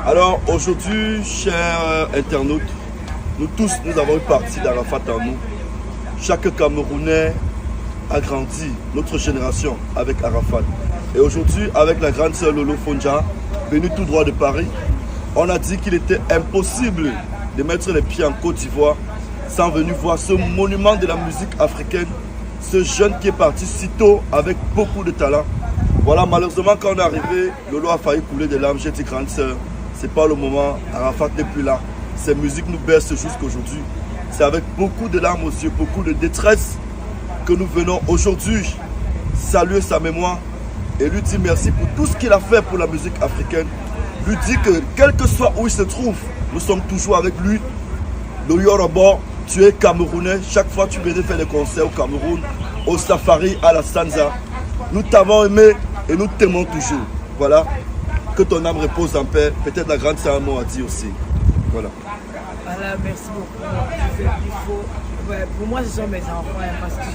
Alors aujourd'hui, chers internautes, nous tous, nous avons une partie d'Arafat en nous. Chaque Camerounais a grandi, notre génération, avec Arafat. Et aujourd'hui, avec la grande sœur Lolo Fonja, venue tout droit de Paris, on a dit qu'il était impossible de mettre les pieds en Côte d'Ivoire sans venir voir ce monument de la musique africaine, ce jeune qui est parti si tôt avec beaucoup de talent. Voilà, malheureusement, quand on est arrivé, Lolo a failli couler des larmes. J'ai dit, grande sœur, c'est pas le moment, Arafat n'est plus là. Ces musiques nous bercent jusqu'aujourd'hui. C'est avec beaucoup de larmes aux yeux, beaucoup de détresse que nous venons aujourd'hui saluer sa mémoire et lui dire merci pour tout ce qu'il a fait pour la musique africaine. Lui dire que quel que soit où il se trouve, nous sommes toujours avec lui. Le Yoruba, tu es Camerounais. Chaque fois que tu venais faire des concerts au Cameroun, au Safari, à la Sanza, nous t'avons aimé et nous t'aimons toujours. Voilà. Que ton âme repose en paix. Peut-être la grande sœur a un mot à dire aussi. Voilà. Voilà, merci beaucoup. Pour moi, ce sont mes enfants, parce que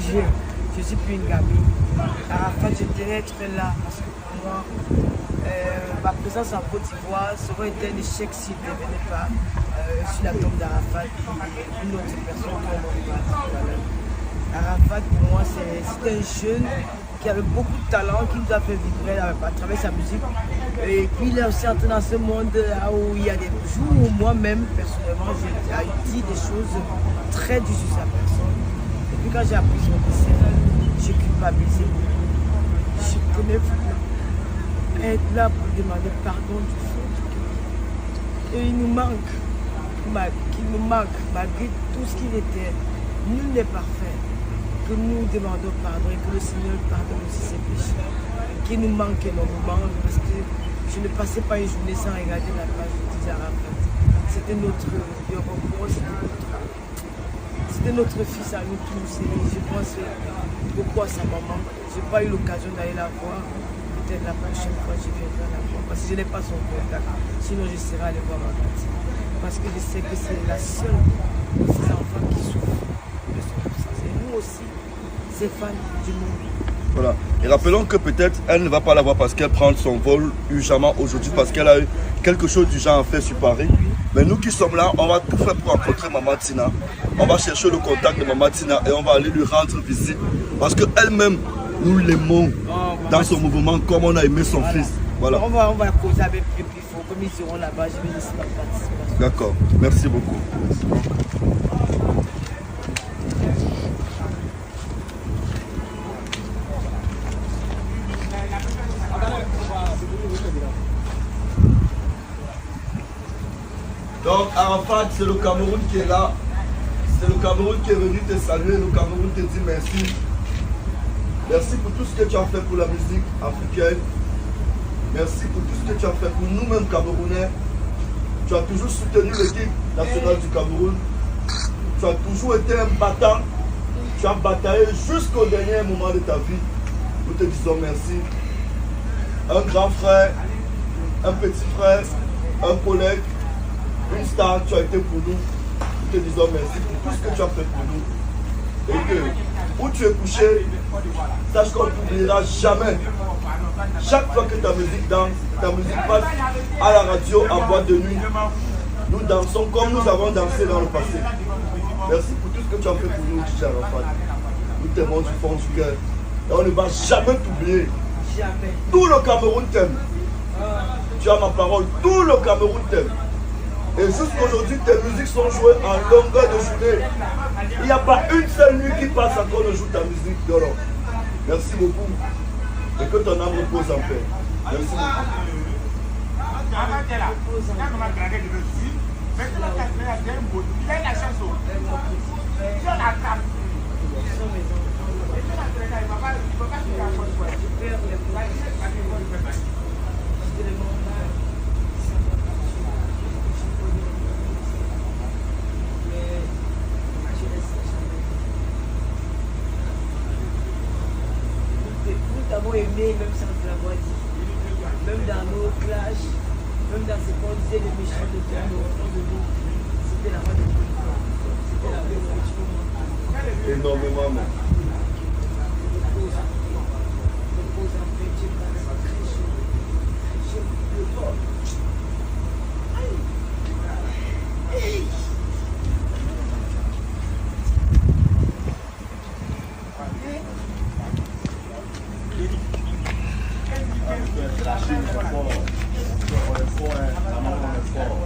je suis plus une gamine. Arafat, je tenais à être là, parce que pour moi, ma présence en Côte d'Ivoire serait été un échec s'il ne venait pas sur la tombe d'Arafat et une autre personne comme moi. Arafat, pour moi, c'est un jeune qui avait beaucoup de talent, qui nous a fait vibrer à travers sa musique. Et puis il est aussi entré dans ce monde là où il y a des jours où moi-même, personnellement, j'ai dit des choses très dures sur sa personne. Et puis quand j'ai appris son décès, j'ai culpabilisé beaucoup. Je tenais vraiment à être là pour demander pardon du fond du cœur. Et il nous manque, malgré tout ce qu'il était. Nul n'est parfait. Que nous demandons pardon et que le Seigneur pardonne aussi ses péchés. Qui nous manque énormément parce que je ne passais pas une journée sans regarder la page de Arafat. C'était notre Yoruba, c'était notre fils à nous tous et je pense beaucoup à sa maman. Je n'ai pas eu l'occasion d'aller la voir. Peut-être la prochaine fois je viendrai la voir parce que je n'ai pas son contact. Sinon je serai allé voir ma tante. Parce que je sais que c'est la seule de ses enfants qui souffrent de son absence. Et nous aussi, c'est fans du monde. Voilà. Et rappelons que peut-être elle ne va pas la voir parce qu'elle prend son vol urgemment aujourd'hui parce qu'elle a eu quelque chose du genre à faire sur Paris. Mais nous qui sommes là, on va tout faire pour rencontrer Maman Tina. On va chercher le contact de Maman Tina et on va aller lui rendre visite. Parce qu'elle-même, nous l'aimons dans son mouvement comme on a aimé son fils. Voilà. On va causer avec plus fort. Comme ils seront là-bas, je vais laisser ma participation. D'accord. Merci beaucoup. Donc Arafat, c'est le Cameroun qui est là. C'est le Cameroun qui est venu te saluer. Le Cameroun te dit merci. Merci pour tout ce que tu as fait pour la musique africaine. Merci pour tout ce que tu as fait pour nous-mêmes Camerounais. Tu as toujours soutenu l'équipe nationale du Cameroun. Tu as toujours été un battant. Tu as bataillé jusqu'au dernier moment de ta vie. Nous te disons merci. Un grand frère, un petit frère, un collègue, une star, tu as été pour nous. Nous te disons merci pour tout ce que tu as fait pour nous. Et que où tu es couché, sache qu'on ne t'oubliera jamais. Chaque fois que ta musique danse, ta musique passe à la radio, en boîte de nuit, nous dansons comme nous avons dansé dans le passé. Merci pour tout ce que tu as fait pour nous, DJ Arafat. Nous t'aimons du fond du cœur. Et on ne va jamais t'oublier. Tout le Cameroun t'aime. Tu as ma parole, tout le Cameroun t'aime. Et jusqu'aujourd'hui, tes musiques sont jouées en longueur de journée. Il n'y a pas une seule nuit qui passe encore ne joue ta musique d'or. Merci beaucoup. Et que ton âme repose en paix. Merci Nous t'avons aimé même sans te l'avoir dit. Même dans nos clashs, même dans ce qu'on disait les méchants de nous, au fond de nous, c'était la voix de Dieu. C'était la voix de Dieu. énormément.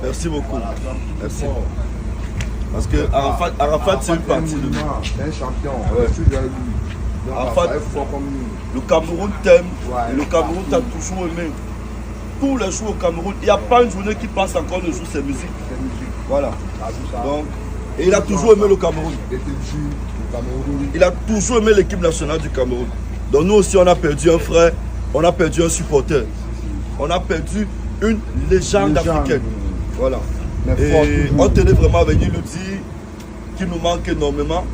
Merci beaucoup. Voilà, donc, Merci. fort. Parce que Arafat c'est une partie de nous. C'est un champion. Ouais. Tu dois lui. Donc, Arafat, est fort comme nous. le Cameroun t'aime. Ouais, Et le Cameroun t'a toujours aimé. Tous les jours au Cameroun, il n'y a pas une journée qui passe encore de jour ses musiques. C'est musique. Voilà. Ah, tout ça. Donc, et il a toujours aimé le Cameroun. Il était dur, le Cameroun. Il a toujours aimé l'équipe nationale du Cameroun. Donc nous aussi, on a perdu un frère, on a perdu un supporter. On a perdu une légende africaine. Voilà. Mais fort Et toujours. on tenait vraiment à venir nous dire qu'il nous manque énormément.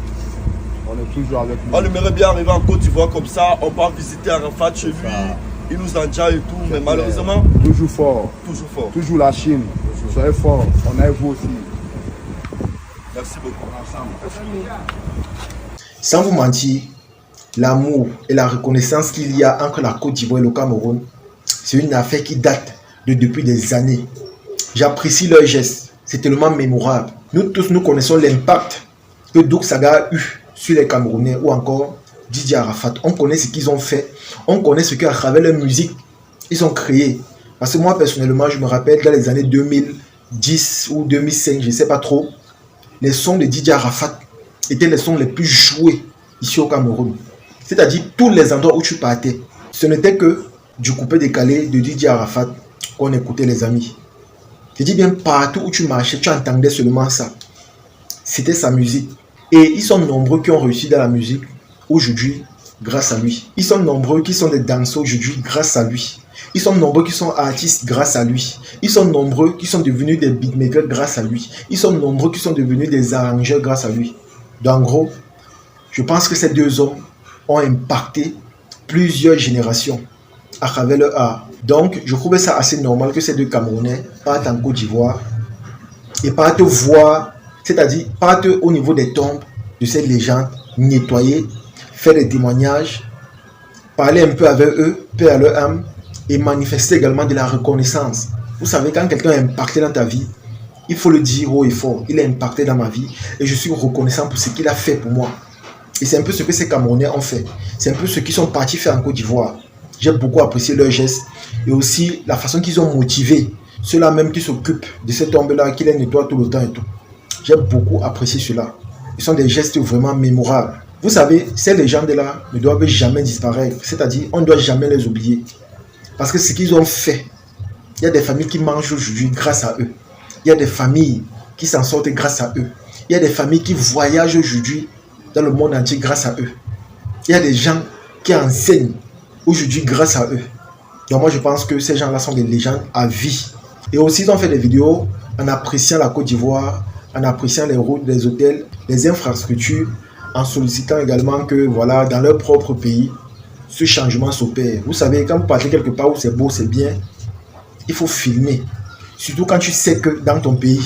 On est toujours avec lui. On aimerait bien arriver en Côte d'Ivoire comme ça, on part visiter Arafat chez lui, ça. il nous enjaille et tout, mais malheureusement, Toujours fort. toujours fort. Toujours la Chine. Soyez fort. On est vous aussi. Merci beaucoup. Ensemble. Sans vous mentir, l'amour et la reconnaissance qu'il y a entre la Côte d'Ivoire et le Cameroun, c'est une affaire qui date de depuis des années. J'apprécie leurs gestes, c'est tellement mémorable. Nous tous, nous connaissons l'impact que Douk Saga a eu sur les Camerounais ou encore Didier Arafat. On connaît ce qu'ils ont fait, on connaît ce qu'à travers leur musique, ils ont créé. Parce que moi, personnellement, je me rappelle dans les années 2010 ou 2005, je ne sais pas trop, les sons de Didier Arafat étaient les sons les plus joués ici au Cameroun. C'est-à-dire tous les endroits où tu partais. Ce n'était que du coupé décalé de Didier Arafat qu'on écoutait, les amis. Je dis bien partout où tu marchais, tu entendais seulement ça. C'était sa musique. Et ils sont nombreux qui ont réussi dans la musique aujourd'hui grâce à lui. Ils sont nombreux qui sont des danseurs aujourd'hui grâce à lui. Ils sont nombreux qui sont artistes grâce à lui. Ils sont nombreux qui sont devenus des beatmakers grâce à lui. Ils sont nombreux qui sont devenus des arrangeurs grâce à lui. Donc, en gros, je pense que ces deux hommes ont impacté plusieurs générations à travers leur art. Donc, je trouvais ça assez normal que ces deux Camerounais partent en Côte d'Ivoire et partent voir, c'est-à-dire partent au niveau des tombes de ces légendes, nettoyer, faire des témoignages, parler un peu avec eux, paix à leur âme, et manifester également de la reconnaissance. Vous savez, quand quelqu'un a impacté dans ta vie, il faut le dire haut et fort. Il a impacté dans ma vie et je suis reconnaissant pour ce qu'il a fait pour moi. Et c'est un peu ce que ces Camerounais ont fait. C'est un peu ce qu'ils sont partis faire en Côte d'Ivoire. J'ai beaucoup apprécié leurs gestes et aussi la façon qu'ils ont motivé ceux-là même qui s'occupent de cette tombe-là, qui les nettoient tout le temps et tout. J'ai beaucoup apprécié cela. Ils sont des gestes vraiment mémorables. Vous savez, ces légendes-là ne doivent jamais disparaître. C'est-à-dire, on ne doit jamais les oublier. Parce que ce qu'ils ont fait, il y a des familles qui mangent aujourd'hui grâce à eux. Il y a des familles qui s'en sortent grâce à eux. Il y a des familles qui voyagent aujourd'hui dans le monde entier grâce à eux. Il y a des gens qui enseignent aujourd'hui grâce à eux. Donc moi je pense que ces gens-là sont des légendes à vie. Et aussi ils ont fait des vidéos en appréciant la Côte d'Ivoire, en appréciant les routes, les hôtels, les infrastructures, en sollicitant également que voilà, dans leur propre pays, ce changement s'opère. Vous savez, quand vous partez quelque part où c'est beau, c'est bien, il faut filmer. Surtout quand tu sais que dans ton pays,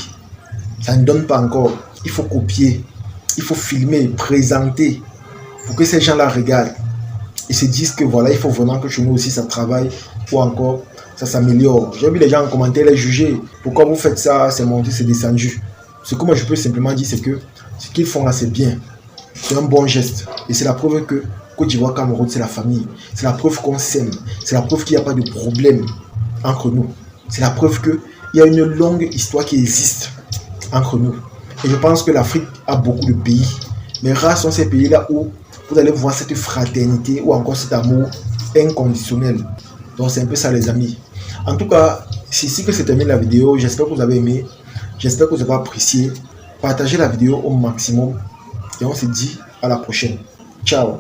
ça ne donne pas encore. Il faut copier, il faut filmer, présenter pour que ces gens-là regardent et se disent que voilà, il faut vraiment que chez nous aussi ça travaille ou encore ça s'améliore. J'ai vu les gens en commentaire les juger. Pourquoi vous faites ça, c'est monté, c'est descendu. Ce que moi je peux simplement dire, c'est que ce qu'ils font là, c'est bien. C'est un bon geste. Et c'est la preuve que Côte d'Ivoire, Cameroun, c'est la famille. C'est la preuve qu'on s'aime. C'est la preuve qu'il n'y a pas de problème entre nous. C'est la preuve qu'il y a une longue histoire qui existe entre nous. Et je pense que l'Afrique a beaucoup de pays. Mais rares sont ces pays-là où vous allez voir cette fraternité ou encore cet amour inconditionnel. Donc c'est un peu ça les amis. En tout cas, c'est ici que se termine la vidéo. J'espère que vous avez aimé. J'espère que vous avez apprécié. Partagez la vidéo au maximum. Et on se dit à la prochaine. Ciao.